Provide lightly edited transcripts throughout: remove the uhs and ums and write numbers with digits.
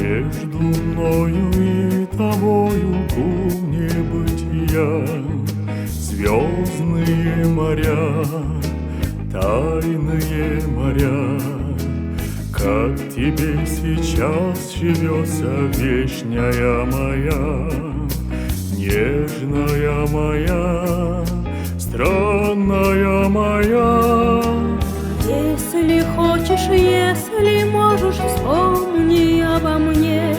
Между мною и тобою гул небытия, звездные моря, тайные моря. Как тебе сейчас живется, вешняя моя, нежная моя, странная моя? Если хочешь, если можешь, вспомни обо мне,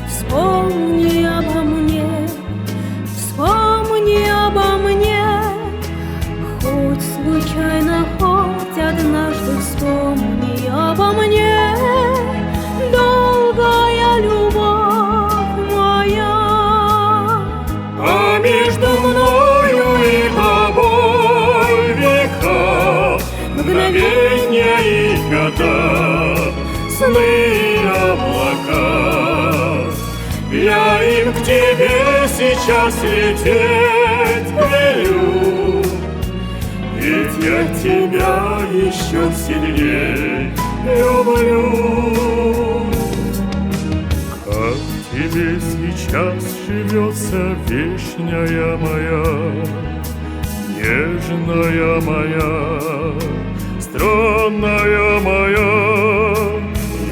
вспомни обо мне, вспомни обо мне. Хоть случайно, хоть однажды вспомни обо мне, долгая любовь моя. А между мною и тобой века, мгновенья и года, сны и облака. Я им к тебе сейчас лететь велю, ведь я тебя еще сильней люблю. Как тебе сейчас живется, вешняя моя, нежная моя, странная моя?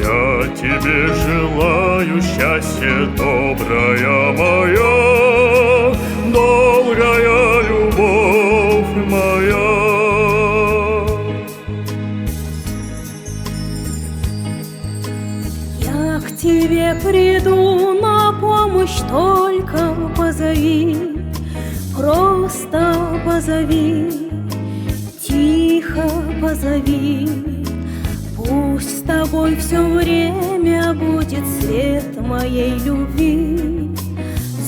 Я тебе желаю счастья, добрая моя, долгая любовь моя. Я к тебе приду на помощь, только позови, просто позови, тихо позови. Пусть с тобой все время будет свет моей любви,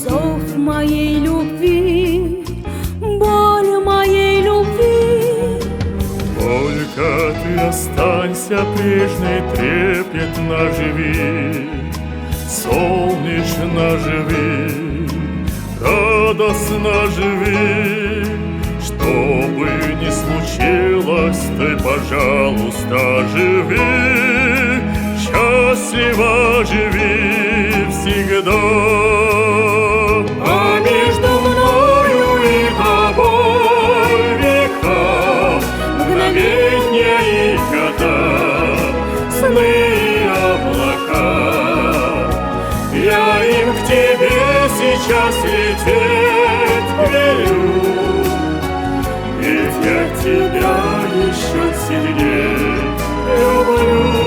зов моей любви, боль моей любви. Только ты останься прежней, трепетно живи, солнечно живи, радостно живи. Что бы ни случилось, ты, пожалуйста, живи, счастливо живи всегда. А между мною и тобой века, мгновенья и года, сны и облака. Я им к тебе сейчас лететь велю, ведь я тебя еще сильней люблю.